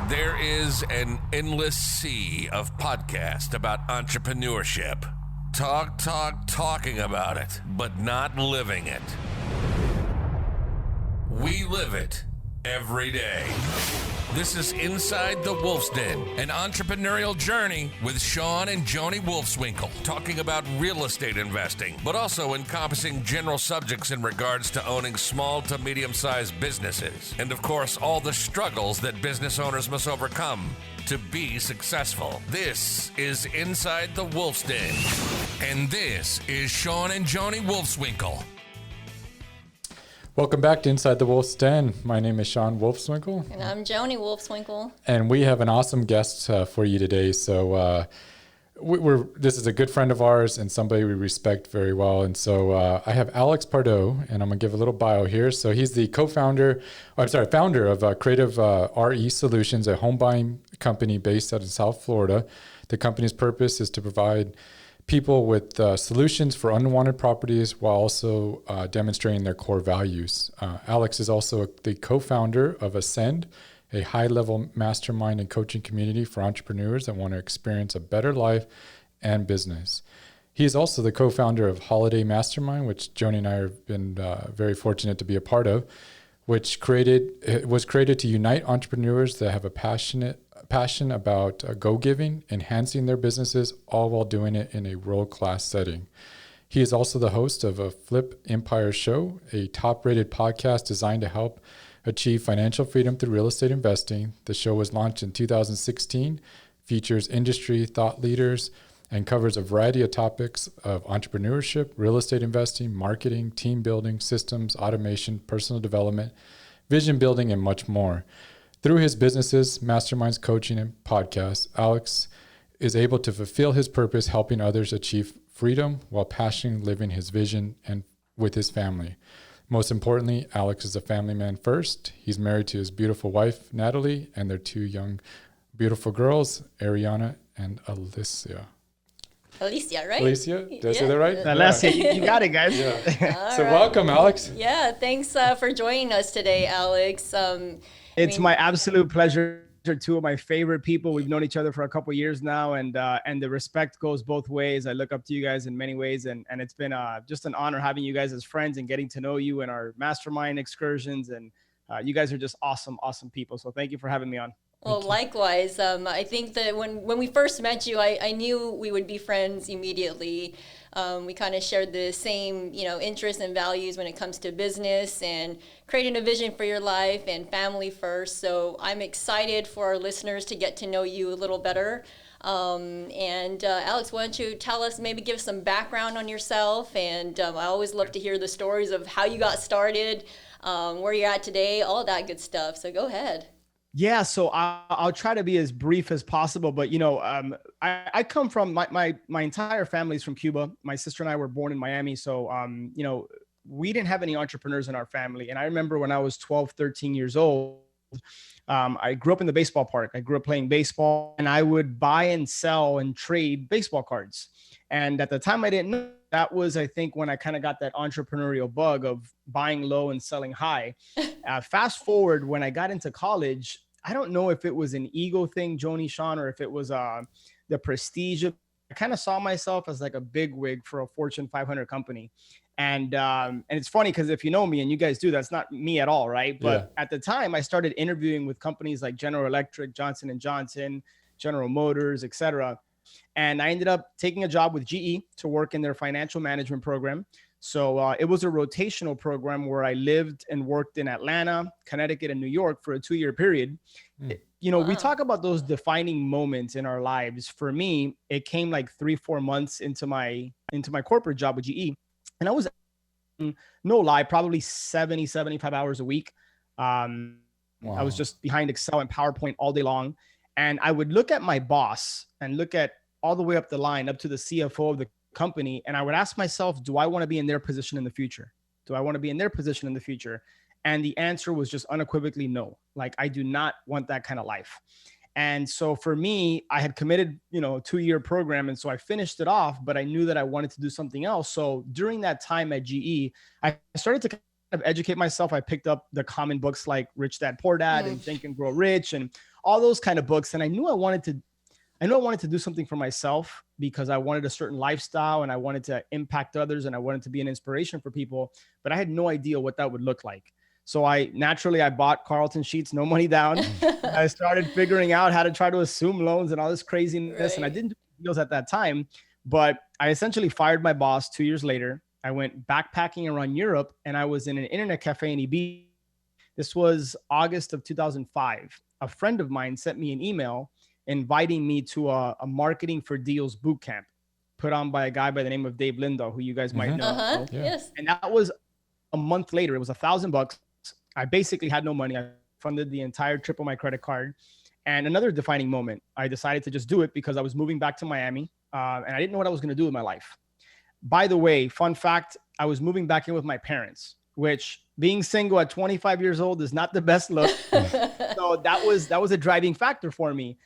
There is an endless sea of podcasts about entrepreneurship. Talking about it, but not living it. We live it every day. This is Inside the Wolf's Den, an entrepreneurial journey with Shawn and Joni Wolfswinkle, talking about real estate investing, but also encompassing general subjects in regards to owning small to medium-sized businesses. And of course, all the struggles that business owners must overcome to be successful. This is Inside the Wolf's Den. And this is Shawn and Joni Wolfswinkle. Welcome back to Inside the Wolf's Den. My name is Shawn Wolfswinkle. And I'm Joni Wolfswinkle. And we have an awesome guest for you today. So this is a good friend of ours and somebody we respect very well. And so I have Alex Pardo, and I'm going to give a little bio here. So he's the founder of Creative RE Solutions, a home buying company based out of South Florida. The company's purpose is to provide people with solutions for unwanted properties while also demonstrating their core values. Alex is also the co-founder of Ascend, a high-level mastermind and coaching community for entrepreneurs that want to experience a better life and business. He is also the co-founder of Holiday Mastermind, which Joni and I have been very fortunate to be a part of, which was created to unite entrepreneurs that have a passion about go-giving, enhancing their businesses, all while doing it in a world-class setting. He is also the host of a Flip Empire Show, a top-rated podcast designed to help achieve financial freedom through real estate investing. The show was launched in 2016, features industry thought leaders, and covers a variety of topics of entrepreneurship, real estate investing, marketing, team building, systems, automation, personal development, vision building, and much more. Through his businesses, masterminds, coaching, and podcasts, Alex is able to fulfill his purpose, helping others achieve freedom while passionately living his vision and with his family. Most importantly, Alex is a family man first. He's married to his beautiful wife, Natalie, and their two young, beautiful girls, Ariana and Alicia. Alicia, right? Alicia? Did I say that right? Alicia, you got it, guys. Yeah. So welcome, Alex. Yeah, thanks for joining us today, Alex. It's my absolute pleasure. Two of my favorite people. We've known each other for a couple of years now, and the respect goes both ways. I look up to you guys in many ways, and it's been just an honor having you guys as friends and getting to know you in our mastermind excursions. And you guys are just awesome people. So thank you for having me on. Well, likewise. I think that when we first met you, I knew we would be friends immediately. We kind of shared the same, interests and values when it comes to business and creating a vision for your life and family first. So I'm excited for our listeners to get to know you a little better. Alex, why don't you tell us, maybe give some background on yourself? And I always love to hear the stories of how you got started, where you're at today, all that good stuff. So go ahead. Yeah, so I'll try to be as brief as possible, but I come from my entire family's from Cuba. My sister and I were born in Miami, so we didn't have any entrepreneurs in our family. And I remember when I was 12, 13 years old, I grew up in the baseball park. I grew up playing baseball, and I would buy and sell and trade baseball cards. And at the time, I didn't know. That was, I think, when I kind of got that entrepreneurial bug of buying low and selling high. Fast forward, when I got into college, I don't know if it was an ego thing, Joni, Shawn, or if it was the prestige. I kind of saw myself as like a bigwig for a Fortune 500 company. And it's funny because if you know me, and you guys do, that's not me at all, right? But At the time, I started interviewing with companies like General Electric, Johnson & Johnson, General Motors, etc. And I ended up taking a job with GE to work in their financial management program. So it was a rotational program where I lived and worked in Atlanta, Connecticut, and New York for a 2-year period. Wow. We talk about those defining moments in our lives. For me, it came like 3-4 months into my corporate job with GE. And I was, no lie, probably 75 hours a week. Wow. I was just behind Excel and PowerPoint all day long. And I would look at my boss and look at all the way up the line, up to the CFO of the company. And I would ask myself, do I want to be in their position in the future? Do I want to be in their position in the future? And the answer was just unequivocally no. Like, I do not want that kind of life. And so for me, I had committed, a 2-year program. And so I finished it off, but I knew that I wanted to do something else. So during that time at GE, I started to kind of educate myself. I picked up the common books like Rich Dad, Poor Dad and Think and Grow Rich and all those kind of books. And I knew I wanted to do something for myself because I wanted a certain lifestyle and I wanted to impact others and I wanted to be an inspiration for people, but I had no idea what that would look like. So I bought Carlton sheets, no money down. I started figuring out how to try to assume loans and all this craziness. Right. And I didn't do deals at that time, but I essentially fired my boss 2 years later. I went backpacking around Europe and I was in an internet cafe in Ibiza. This was August of 2005. A friend of mine sent me an email inviting me to a marketing for deals boot camp put on by a guy by the name of Dave Lindo, who you guys might know. Yeah. Yes. And that was a month later. It was $1,000. I basically had no money. I funded the entire trip on my credit card. And another defining moment, I decided to just do it because I was moving back to Miami and I didn't know what I was going to do with my life. By the way, fun fact, I was moving back in with my parents, which being single at 25 years old is not the best look. So that was a driving factor for me.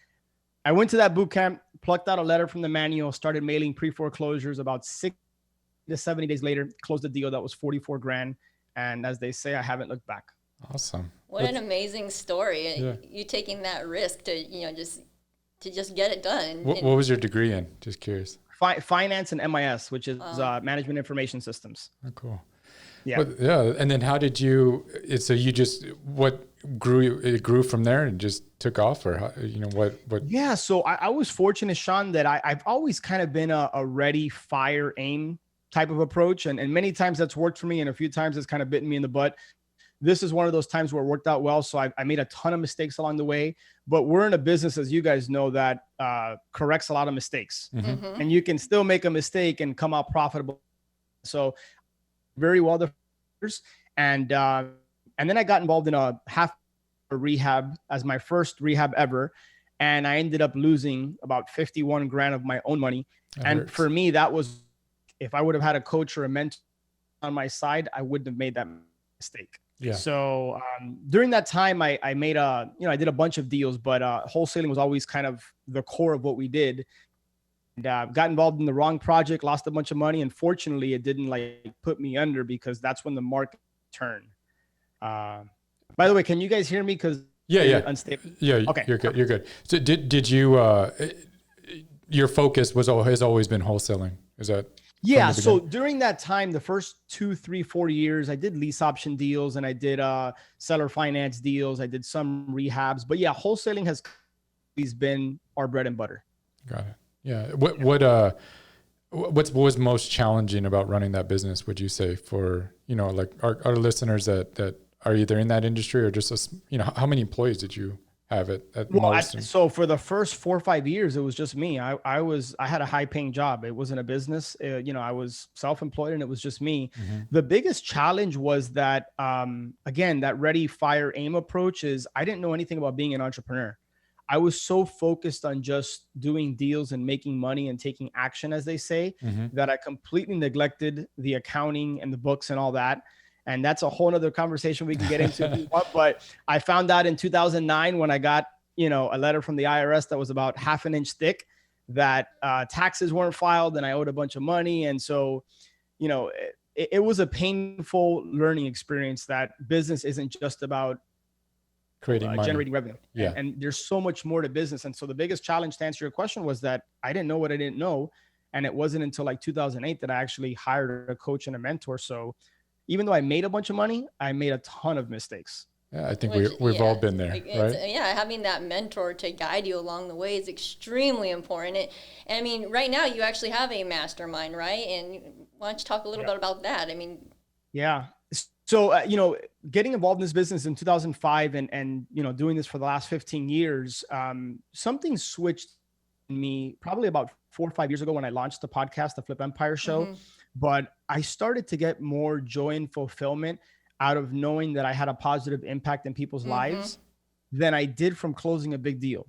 I went to that boot camp, plucked out a letter from the manual, started mailing pre-foreclosures. About 60 to 70 days later, closed a deal that was 44 grand. And as they say, I haven't looked back. Awesome. What an amazing story. Yeah. You taking that risk to, just get it done. What was your degree in? Just curious. Finance and MIS, which is Management Information Systems. Oh, cool. Yeah. And then how did you, so you just, it grew from there and just took off or what? Yeah. So I was fortunate, Shawn, that I've always kind of been a ready, fire, aim type of approach. And many times that's worked for me. And a few times it's kind of bitten me in the butt. This is one of those times where it worked out well. So I made a ton of mistakes along the way, but we're in a business, as you guys know, that corrects a lot of mistakes. Mm-hmm. And you can still make a mistake and come out profitable. So very well the first. And then I got involved in a rehab as my first rehab ever. And I ended up losing about 51 grand of my own money. And for me, that was, if I would have had a coach or a mentor on my side, I wouldn't have made that mistake. Yeah. So during that time, I made I did a bunch of deals, but wholesaling was always kind of the core of what we did. And got involved in the wrong project, lost a bunch of money. And fortunately, it didn't put me under because that's when the market turned. By the way, can you guys hear me? Because unstable. Yeah. Okay. You're good. You're good. So did you, your focus has always been wholesaling. Is that? Yeah. So during that time, the first 2, 3, 4 years, I did lease option deals and I did seller finance deals. I did some rehabs, but yeah, wholesaling has always been our bread and butter. Got it. Yeah. What was most challenging about running that business, would you say, for, our listeners that are either in that industry or just, how many employees did you have at most? So for the first 4 or 5 years, it was just me. I had a high paying job. It wasn't a business. I was self-employed and it was just me. Mm-hmm. The biggest challenge was that, again, that ready, fire, aim approach is I didn't know anything about being an entrepreneur. I was so focused on just doing deals and making money and taking action, as they say, that I completely neglected the accounting and the books and all that. And that's a whole nother conversation we can get into if you want. But I found out in 2009 when I got, a letter from the IRS that was about half an inch thick that taxes weren't filed and I owed a bunch of money. And so, it was a painful learning experience that business isn't just about creating money, generating revenue. Yeah. And there's so much more to business. And so the biggest challenge, to answer your question, was that I didn't know what I didn't know. And it wasn't until 2008 that I actually hired a coach and a mentor. So even though I made a bunch of money, I made a ton of mistakes. Yeah, I think we've all been there, right? Having that mentor to guide you along the way is extremely important. And right now you actually have a mastermind, right? And why don't you talk a little bit about that? Yeah. So, getting involved in this business in 2005 and doing this for the last 15 years, something switched in me probably about 4 or 5 years ago when I launched the podcast, the Flip Empire Show. Mm-hmm. But I started to get more joy and fulfillment out of knowing that I had a positive impact in people's lives than I did from closing a big deal.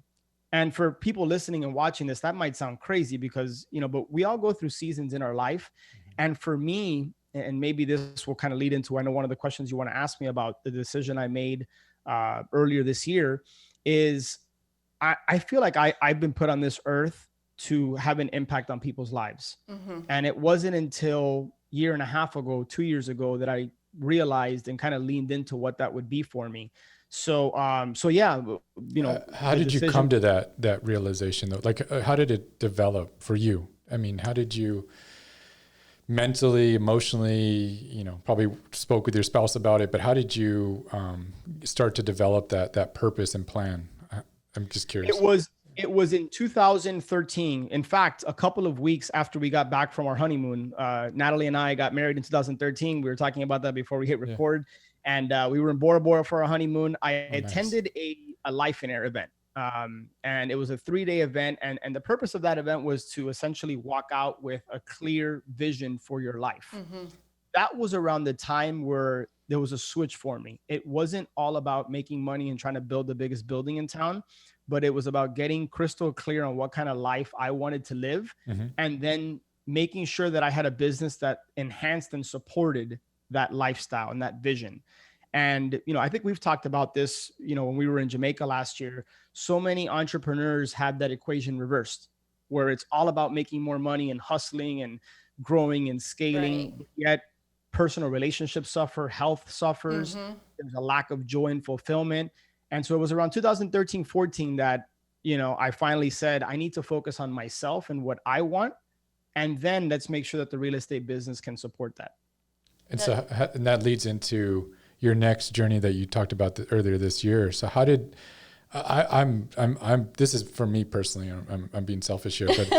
And for people listening and watching this, that might sound crazy because, but we all go through seasons in our life. And for me, and maybe this will kind of lead into, I know one of the questions you want to ask me about the decision I made earlier this year is I feel like I've been put on this earth to have an impact on people's lives. And it wasn't until year and a half ago, 2 years ago, that I realized and kind of leaned into what that would be for me. So, yeah, how did you come to that realization though? Like, how did it develop for you? I mean, how did you mentally, emotionally, probably spoke with your spouse about it, but how did you start to develop that purpose and plan? I'm just curious. It was in 2013. In fact, a couple of weeks after we got back from our honeymoon, Natalie and I got married in 2013. We were talking about that before we hit record. And we were in Bora Bora for our honeymoon. I attended a Life in Air event. And it was a 3-day event. And the purpose of that event was to essentially walk out with a clear vision for your life. That was around the time where there was a switch for me. It wasn't all about making money and trying to build the biggest building in town, but it was about getting crystal clear on what kind of life I wanted to live. And then making sure that I had a business that enhanced and supported that lifestyle and that vision. And, I think we've talked about this, when we were in Jamaica last year. So many entrepreneurs had that equation reversed, where it's all about making more money and hustling and growing and scaling. Right. Yet personal relationships suffer, health suffers. There's a lack of joy and fulfillment. And so it was around 2013, 14 that, I finally said, I need to focus on myself and what I want. And then let's make sure that the real estate business can support that. And so, and that leads into your next journey that you talked about earlier this year. So how did I'm this is for me personally, I'm being selfish here, but,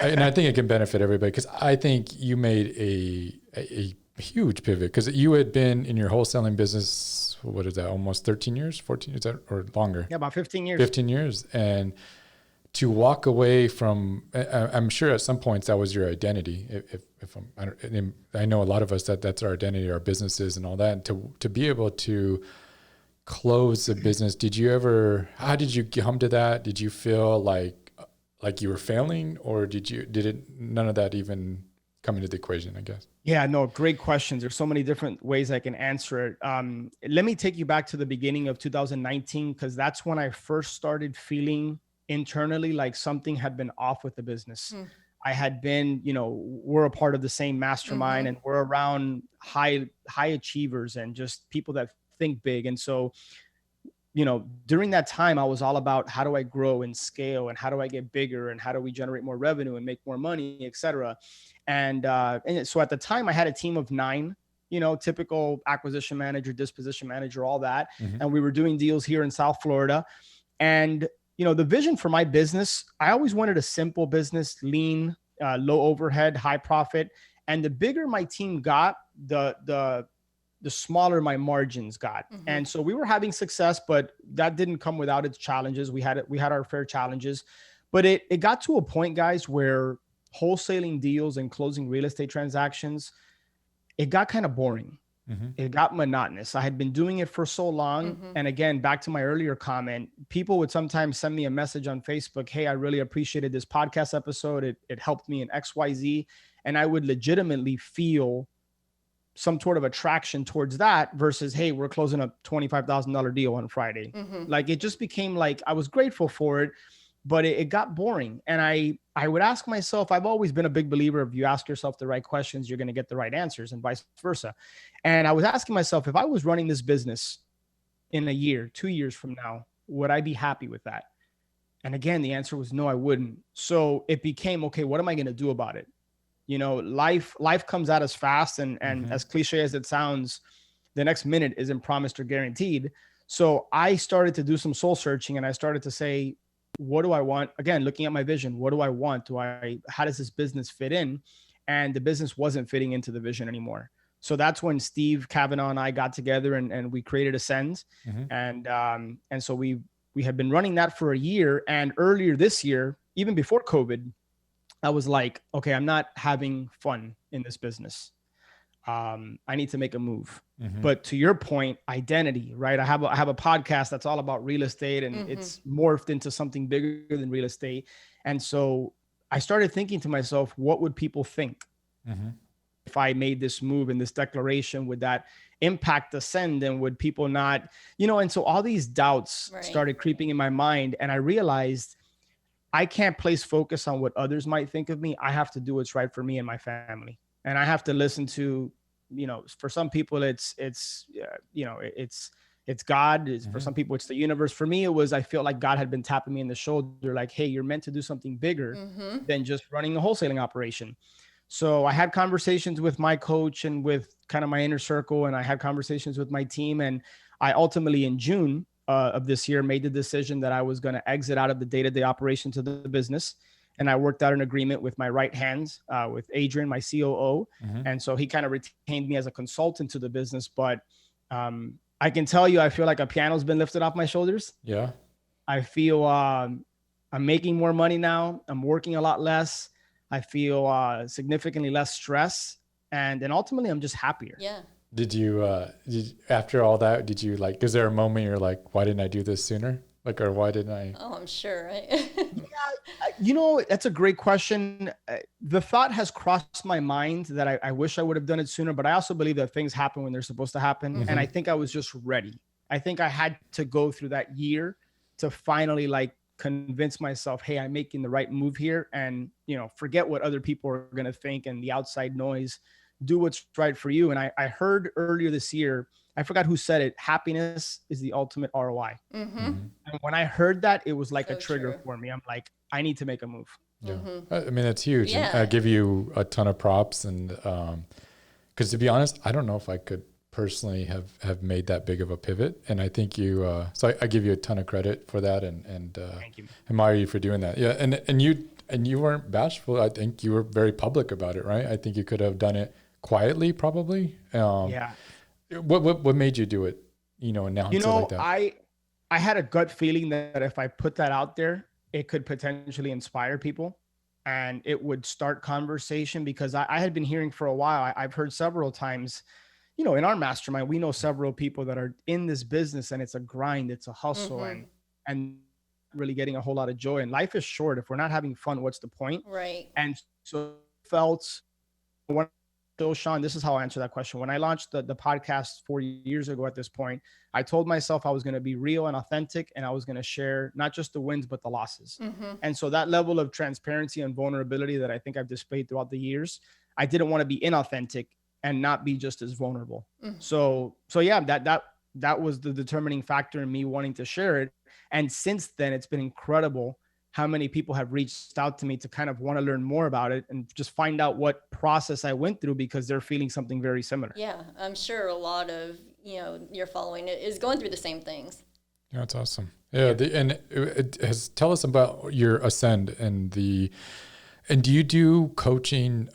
and I think it can benefit everybody, because I think you made a huge pivot, because you had been in your wholesaling business, what is that, almost 13 years, 14, is that, or longer? Yeah, about 15 years. 15 years. And to walk away from, I'm sure at some points that was your identity. I know a lot of us that's our identity, our businesses and all that. And to be able to close the business, how did you come to that? Did you feel like you were failing, or none of that even come into the equation, I guess? Yeah, no, great questions. There's so many different ways I can answer it. Let me take you back to the beginning of 2019, because that's when I first started feeling internally like something had been off with the business. I had been, we're a part of the same mastermind, and we're around high achievers and just people that think big. And so, during that time, I was all about how do I grow and scale, and how do I get bigger, and how do we generate more revenue and make more money, et cetera. And so at the time I had a team of 9, typical acquisition manager, disposition manager, all that. And we were doing deals here in South Florida. And the vision for my business, I always wanted a simple business, lean, low overhead, high profit. And the bigger my team got, the smaller my margins got. And so we were having success, but that didn't come without its challenges. We had our fair challenges, but it got to a point, guys, where wholesaling deals and closing real estate transactions, it got kind of boring. It got monotonous. I had been doing it for so long. And again, back to my earlier comment, people would sometimes send me a message on Facebook. Hey, I really appreciated this podcast episode. It helped me in XYZ. And I would legitimately feel some sort of attraction towards that versus, hey, we're closing a $25,000 deal on Friday. Like, it just became like, I was grateful for it, but it got boring. And I would ask myself, I've always been a big believer, if you ask yourself the right questions, you're going to get the right answers, and vice versa. And I was asking myself, if I was running this business in a year, 2 years from now, would I be happy with that? And again, the answer was no, I wouldn't. So it became, okay, what am I going to do about it? Life comes at us fast, and as cliche as it sounds, the next minute isn't promised or guaranteed. So I started to do some soul searching, and I started to say, what do I want? Again, looking at my vision, what do I want? How does this business fit in? And the business wasn't fitting into the vision anymore. So that's when Steve Kavanaugh and I got together and we created Ascend. And so we had been running that for a year. And earlier this year, even before COVID, I was like, okay, I'm not having fun in this business. I need to make a move. But to your point, identity, right? I have a podcast that's all about real estate, and it's morphed into something bigger than real estate. And so I started thinking to myself, what would people think? if I made this move and this declaration, would that impact Ascend, and would people not, and so all these doubts started creeping in my mind, and I realized I can't place focus on what others might think of me. I have to do what's right for me and my family. And I have to listen to, for some people it's God. For some people it's the universe. For me, it was, I feel like God had been tapping me in the shoulder, like, hey, you're meant to do something bigger than just running a wholesaling operation. So I had conversations with my coach and with kind of my inner circle, and I had conversations with my team. And I ultimately, in June of this year, made the decision that I was going to exit out of the day-to-day operations of the business. And I worked out an agreement with my right hand, with Adrian, my COO. And so he kind of retained me as a consultant to the business. But I can tell you, I feel like a piano's been lifted off my shoulders. Yeah. I feel I'm making more money now. I'm working a lot less. I feel significantly less stress. And ultimately, I'm just happier. Yeah. Did you, after all that, did you like, is there a moment you're like, why didn't I do this sooner? Like, or why didn't I? Oh, I'm sure. Right? That's a great question. The thought has crossed my mind that I wish I would have done it sooner, but I also believe that things happen when they're supposed to happen. And I think I was just ready. I think I had to go through that year to finally like convince myself, hey, I'm making the right move here, and, forget what other people are going to think and the outside noise. Do what's right for you. And I heard earlier this year, I forgot who said it, happiness is the ultimate ROI. And when I heard that, it was like a trigger for me. I'm like, I need to make a move. Yeah. I mean, that's huge. Yeah. And I give you a ton of props. And because to be honest, I don't know if I could personally have made that big of a pivot. And I think you, so I give you a ton of credit for that, and Thank you. Admire you for doing that. Yeah. And you weren't bashful. I think you were very public about it, right? I think you could have done it quietly, probably. Yeah. What made you do it? Announce it like that. I had a gut feeling that if I put that out there, it could potentially inspire people, and it would start conversation, because I had been hearing for a while. I've heard several times, in our mastermind, we know several people that are in this business, and it's a grind, it's a hustle, and really getting a whole lot of joy. And life is short. If we're not having fun, what's the point? Right. And so Shawn, this is how I answer that question. When I launched the podcast 4 years ago at this point, I told myself I was going to be real and authentic, and I was going to share not just the wins, but the losses. And so that level of transparency and vulnerability that I think I've displayed throughout the years, I didn't want to be inauthentic and not be just as vulnerable. So yeah, that was the determining factor in me wanting to share it. And since then, it's been incredible how many people have reached out to me to kind of want to learn more about it and just find out what process I went through, because they're feeling something very similar. Yeah, I'm sure a lot of, your following is going through the same things. Yeah, that's awesome. Yeah. And it has, tell us about your Ascend and do you do coaching,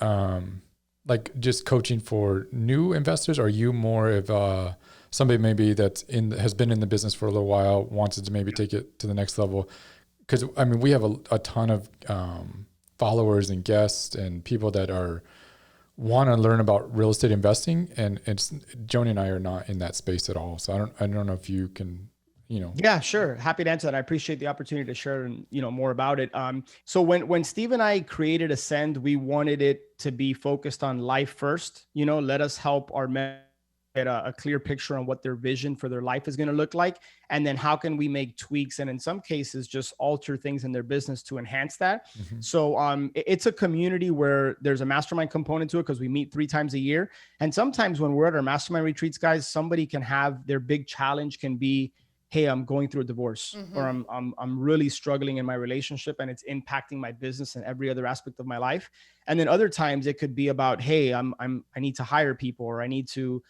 like just coaching for new investors? Or are you more of somebody maybe has been in the business for a little while, wants to maybe take it to the next level? Because, I mean, we have a ton of followers and guests and people that want to learn about real estate investing, and Joni and I are not in that space at all. So I don't know if you can, Yeah, sure. Happy to answer that. I appreciate the opportunity to share, more about it. So when Steve and I created Ascend, we wanted it to be focused on life first. Let us help our men get a clear picture on what their vision for their life is going to look like. And then how can we make tweaks, and in some cases just alter things in their business to enhance that. So it's a community where there's a mastermind component to it, because we meet 3 times a year. And sometimes when we're at our mastermind retreats, guys, somebody can have their big challenge can be, hey, I'm going through a divorce, or I'm really struggling in my relationship, and it's impacting my business and every other aspect of my life. And then other times it could be about, hey, I need to hire people, or I need to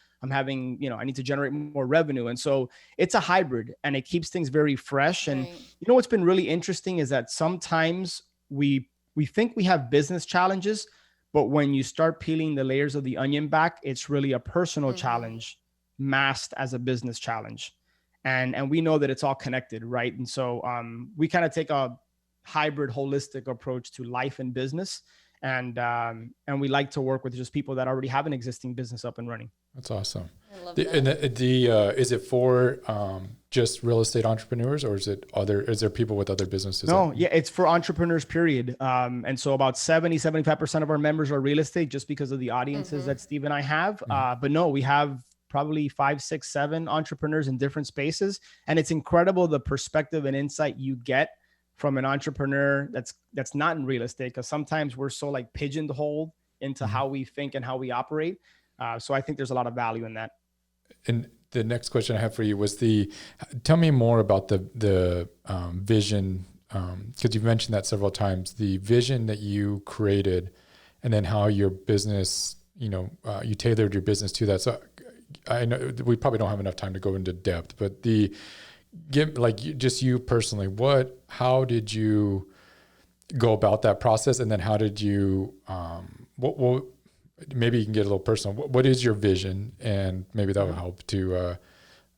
generate more revenue. And so it's a hybrid, and it keeps things very fresh. And what's been really interesting is that sometimes we think we have business challenges, but when you start peeling the layers of the onion back, it's really a personal challenge masked as a business challenge. And we know that it's all connected, right? And so we kind of take a hybrid, holistic approach to life and business. And we like to work with just people that already have an existing business up and running. That's awesome. I love that. And is it for just real estate entrepreneurs, or is there people with other businesses? No, yeah, it's for entrepreneurs, period. And so about 75% of our members are real estate, just because of the audiences that Steve and I have. But no, we have probably 5, 6, 7 entrepreneurs in different spaces. And it's incredible the perspective and insight you get from an entrepreneur that's not in real estate, because sometimes we're so like pigeonholed into how we think and how we operate. So I think there's a lot of value in that. And the next question I have for you was tell me more about the vision, because you've mentioned that several times, the vision that you created, and then how your business, you tailored your business to that. So I know we probably don't have enough time to go into depth, but just you personally, how did you go about that process? And then how did you, maybe you can get a little personal. What is your vision? And maybe that will help to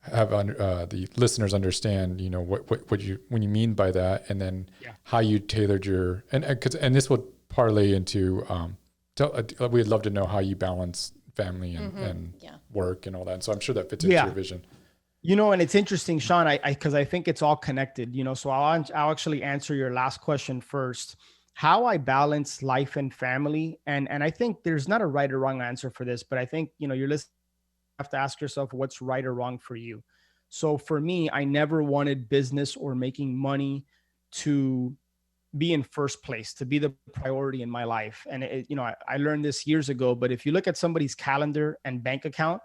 have the listeners understand, when you mean by that, and then how you tailored and this will parlay into, we'd love to know how you balance family and work and all that. And so I'm sure that fits into your vision. And it's interesting, Shawn, because I think it's all connected, so I'll actually answer your last question first. How I balance life and family. And I think there's not a right or wrong answer for this, but I think, your listeners have to ask yourself what's right or wrong for you. So for me, I never wanted business or making money to be in first place, to be the priority in my life. And I learned this years ago, but if you look at somebody's calendar and bank account,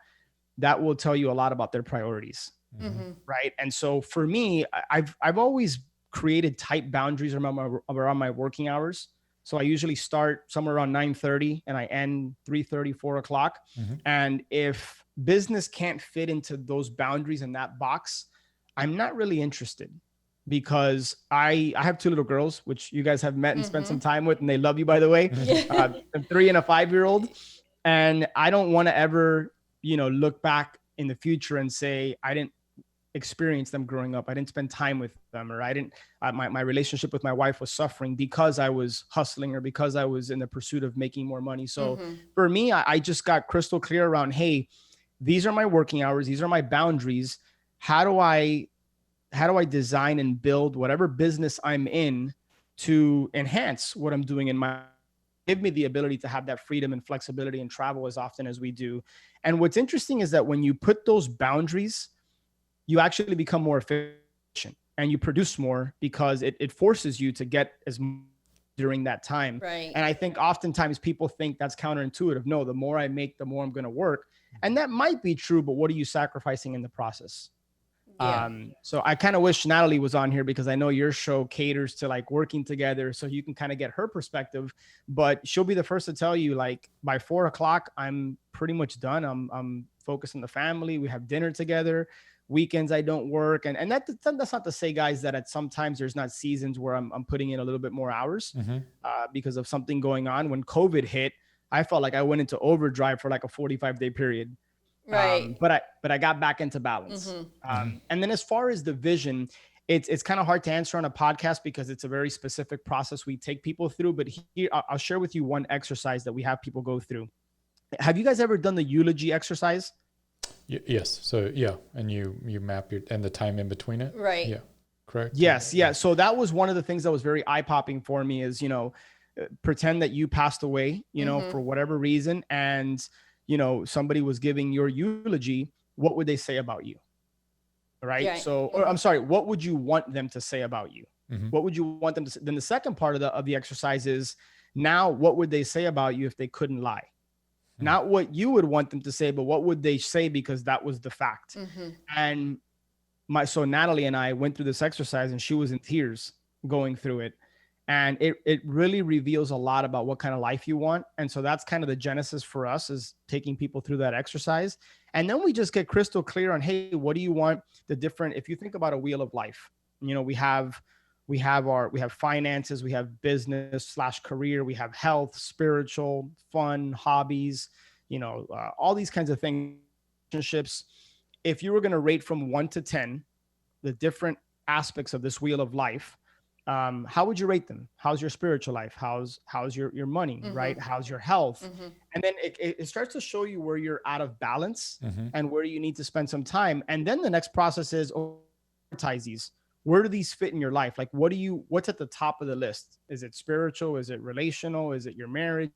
that will tell you a lot about their priorities. Right. And so for me, I've always created tight boundaries around my working hours. So I usually start somewhere around 9:30 and I end 3:30, 4 o'clock. And if business can't fit into those boundaries in that box, I'm not really interested, because I have 2 little girls, which you guys have met and spent some time with, and they love you, by the way, a 3 and a 5-year-old. And I don't want to ever, look back in the future and say, I didn't experience them growing up. I didn't spend time with them, or I didn't, my relationship with my wife was suffering because I was hustling or because I was in the pursuit of making more money. So for me, I just got crystal clear around, hey, these are my working hours. These are my boundaries. How do I design and build whatever business I'm in to enhance what I'm doing in my, give me the ability to have that freedom and flexibility and travel as often as we do. And what's interesting is that when you put those boundaries, you actually become more efficient and you produce more, because it forces you to get as much during that time. Right. And I think oftentimes people think that's counterintuitive. No, the more I make, the more I'm going to work. And that might be true, but what are you sacrificing in the process? Yeah. So I kind of wish Natalie was on here, because I know your show caters to like working together, so you can kind of get her perspective, but she'll be the first to tell you, like, by 4 o'clock, I'm pretty much done. I'm focused on the family. We have dinner together. Weekends I don't work. And that's not to say, guys, that at sometimes there's not seasons where I'm putting in a little bit more hours because of something going on. When COVID hit, I felt like I went into overdrive for like a 45-day period. Right. But I got back into balance. And then as far as the vision, it's kind of hard to answer on a podcast because it's a very specific process we take people through. But here, I'll share with you one exercise that we have people go through. Have you guys ever done the eulogy exercise? Yes. So yeah. And you map and the time in between it. Right. Yeah. Correct. Yes. Yeah. So that was one of the things that was very eye-popping for me is, pretend that you passed away, for whatever reason. And, somebody was giving your eulogy. What would they say about you? Right. Yeah. So, or I'm sorry, what would you want them to say about you? What would you want them to say? Then the second part of the exercise is, now what would they say about you if they couldn't lie? Not what you would want them to say, but what would they say because that was the fact. And so Natalie and I went through this exercise, and she was in tears going through it. And it really reveals a lot about what kind of life you want. And so that's kind of the genesis for us, is taking people through that exercise. And then we just get crystal clear on, hey, what do you want? If you think about a wheel of life, we have finances, we have business / career, we have health, spiritual, fun, hobbies, all these kinds of things, relationships. If you were going to rate from 1 to 10, the different aspects of this wheel of life, how would you rate them? How's your spiritual life? How's your money, right? How's your health? And then it starts to show you where you're out of balance and where you need to spend some time. And then the next process is prioritize these. Where do these fit in your life? Like, what's at the top of the list? Is it spiritual? Is it relational? Is it your marriage,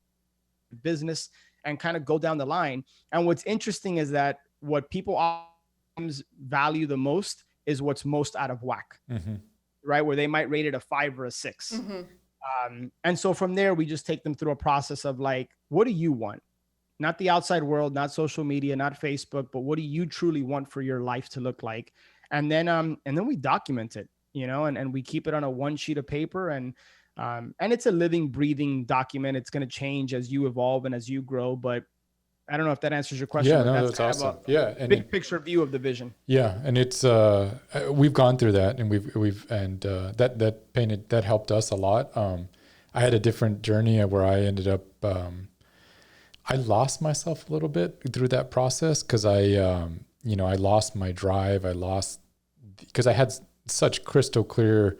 business? And kind of go down the line. And what's interesting is that what people always value the most is what's most out of whack, right? Where they might rate it a 5 or a 6. And so from there, we just take them through a process of like, what do you want? Not the outside world, not social media, not Facebook, but what do you truly want for your life to look like? And then we document it, you know, and we keep it on a one sheet of paper, and it's a living, breathing document. It's going to change as you evolve and as you grow. But I don't know if that answers your question. Yeah, no, that's awesome. Yeah, and big picture view of the vision. Yeah, and it's we've gone through that, and that helped us a lot. I had a different journey where I ended up I lost myself a little bit through that process because I lost my drive. Because I had such crystal clear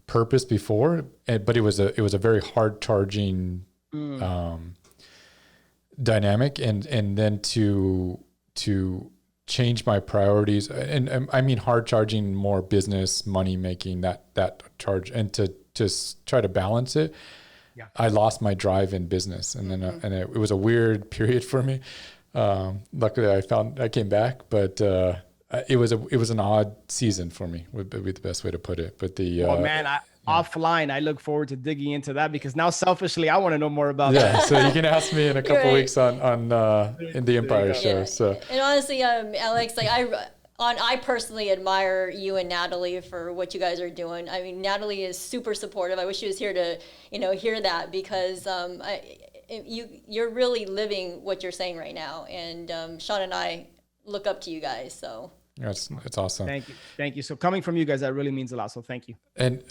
purpose before, but it was a very hard charging dynamic, and then to change my priorities, and I mean hard charging, more business, money making, that charge, and to try to balance it. Yeah. I lost my drive in business, and then and it was a weird period for me. Luckily I came back, but it was an odd season for me, would be the best way to put it. But offline, I look forward to digging into that, because now selfishly I want to know more about that. So you can ask me in a couple weeks on in the Empire show. Yeah. So, and honestly, Alex, like I personally admire you and Natalie for what you guys are doing. I mean, Natalie is super supportive. I wish she was here to, hear that, because you're really living what you're saying right now. And Shawn and I look up to you guys. So it's awesome. Thank you. So coming from you guys, that really means a lot. So thank you. And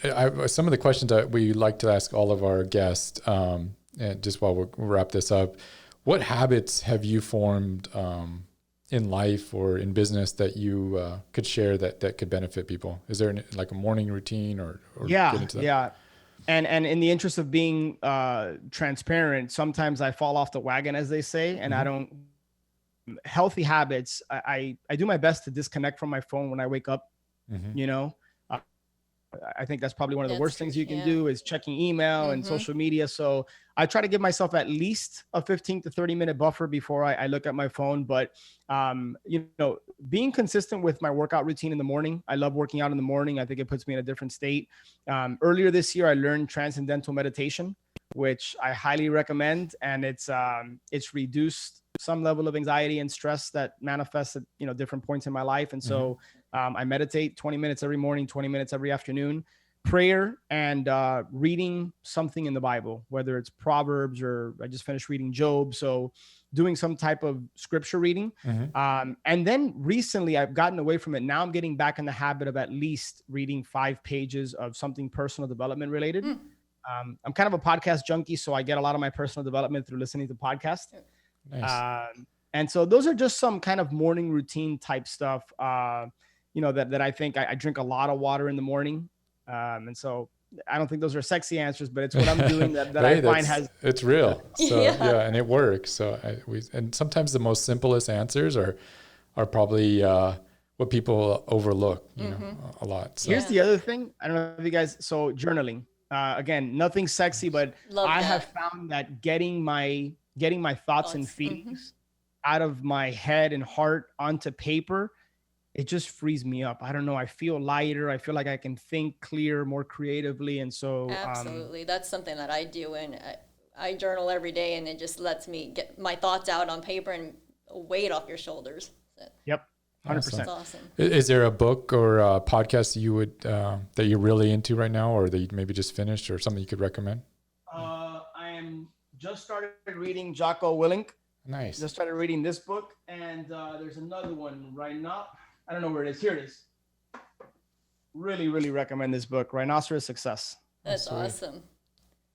some of the questions that we like to ask all of our guests, and just while we wrap this up, what habits have you formed in life or in business that you could share that could benefit people? Is there like a morning routine or get into that? Yeah. And in the interest of being transparent, sometimes I fall off the wagon, as they say, and I don't. Healthy habits, I do my best to disconnect from my phone when I wake up. I think that's probably one of the worst things you can do is checking email and social media. So I try to give myself at least a 15 to 30 minute buffer before I look at my phone. But, being consistent with my workout routine in the morning. I love working out in the morning. I think it puts me in a different state. Earlier this year, I learned transcendental meditation, which I highly recommend. And it's reduced some level of anxiety and stress that manifests at, different points in my life. And so I meditate 20 minutes every morning, 20 minutes every afternoon, prayer, and reading something in the Bible, whether it's Proverbs or I just finished reading Job. So doing some type of scripture reading. And then recently I've gotten away from it. Now I'm getting back in the habit of at least reading 5 pages of something personal development related. I'm kind of a podcast junkie, so I get a lot of my personal development through listening to podcasts. Nice. And so those are just some kind of morning routine type stuff, that I think I drink a lot of water in the morning. And so I don't think those are sexy answers, but it's what I'm doing that I find it's real. So yeah, and it works. So and sometimes the most simplest answers are probably what people overlook, a lot. So. Here's the other thing. I don't know if you guys, so journaling, again, nothing sexy, but I have found that getting my thoughts and feelings out of my head and heart onto paper, it just frees me up. I don't know. I feel lighter. I feel like I can think clear, more creatively. And so absolutely. That's something that I do. And I journal every day, and it just lets me get my thoughts out on paper and a weight off your shoulders. Yep. 100%. That's awesome. Is there a book or a podcast you would, that you're really into right now, or that you maybe just finished, or something you could recommend? I am just started reading Jocko Willink. Nice. Just started reading this book, and there's another one right now. I don't know where it is. Here it is. Really, really recommend this book, Rhinoceros Success. That's awesome.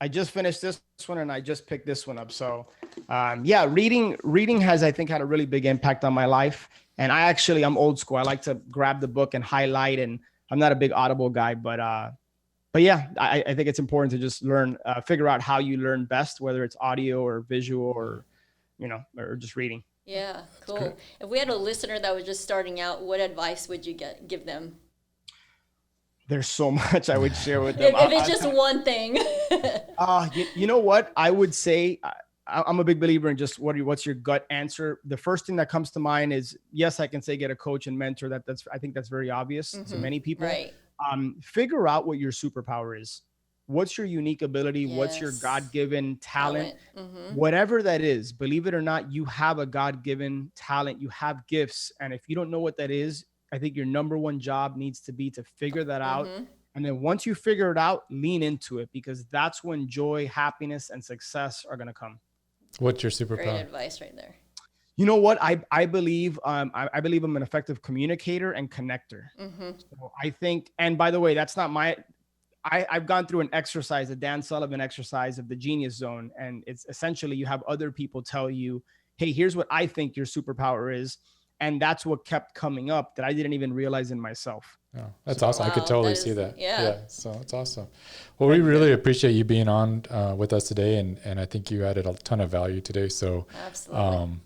I just finished this one, and I just picked this one up. So, reading has, I think, had a really big impact on my life. And I'm old school. I like to grab the book and highlight, and I'm not a big Audible guy, but but yeah, I think it's important to just learn, figure out how you learn best, whether it's audio or visual or, or just reading. Yeah, cool. If we had a listener that was just starting out, what advice would you give them? There's so much I would share with them. If it's just one thing. You know what? I would say I'm a big believer in just what's your gut answer. The first thing that comes to mind is, yes, I can say get a coach and mentor. I think that's very obvious to many people. Right. Figure out what your superpower is. What's your unique ability? Yes. What's your God-given talent? Whatever that is, believe it or not, you have a God-given talent. You have gifts. And if you don't know what that is, I think your number one job needs to be to figure that out. And then once you figure it out, lean into it, because that's when joy, happiness, and success are going to come. What's your superpower? Great advice right there. You know what? I believe I'm an effective communicator and connector. So I think, and by the way, that's not I've gone through an exercise, a Dan Sullivan exercise of the genius zone. And it's essentially, you have other people tell you, hey, here's what I think your superpower is. And that's what kept coming up that I didn't even realize in myself. Oh, that's awesome. Wow, I could totally see that. Yeah. So it's awesome. Well, we really appreciate you being on with us today. And I think you added a ton of value today. So, absolutely.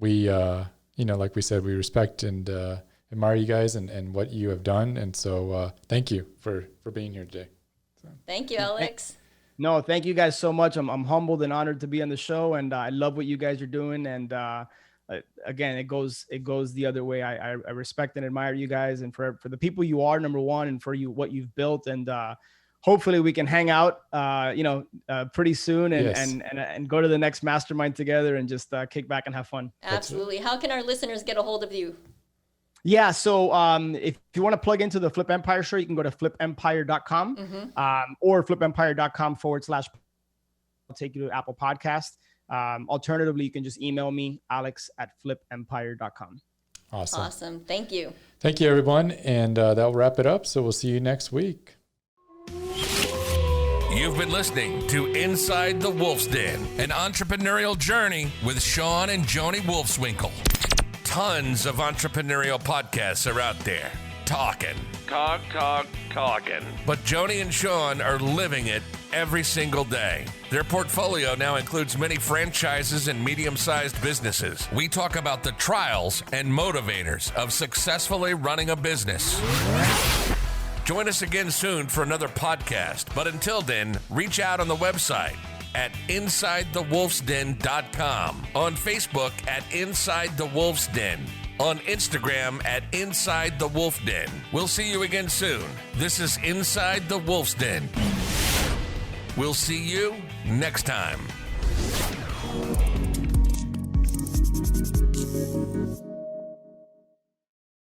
We, like we said, we respect and admire you guys and what you have done. And so thank you for being here today. So. Thank you, Alex. No, thank you guys so much. I'm humbled and honored to be on the show, and I love what you guys are doing. And again, it goes the other way. I respect and admire you guys, and for the people you are, number one, and for what you've built. And hopefully we can hang out, pretty soon and go to the next mastermind together and just kick back and have fun. Absolutely. How can our listeners get a hold of you? Yeah. So if you want to plug into the Flip Empire show, you can go to flipempire.com or flipempire.com / I'll take you to Apple Podcast. Alternatively, you can just email me, alex@flipempire.com. Awesome. Thank you. Thank you, everyone. And that'll wrap it up. So we'll see you next week. You've been listening to Inside the Wolf's Den, an entrepreneurial journey with Shawn and Joni Wolfswinkle. Tons of entrepreneurial podcasts are out there. Talking. But Joni and Shawn are living it every single day. Their portfolio now includes many franchises and medium-sized businesses. We talk about the trials and motivators of successfully running a business. Join us again soon for another podcast. But until then, reach out on the website at InsideTheWolfsDen.com, on Facebook at Inside the Wolf's Den, on Instagram at Inside the Wolf Den. We'll see you again soon. This is Inside the Wolf's Den. We'll see you next time.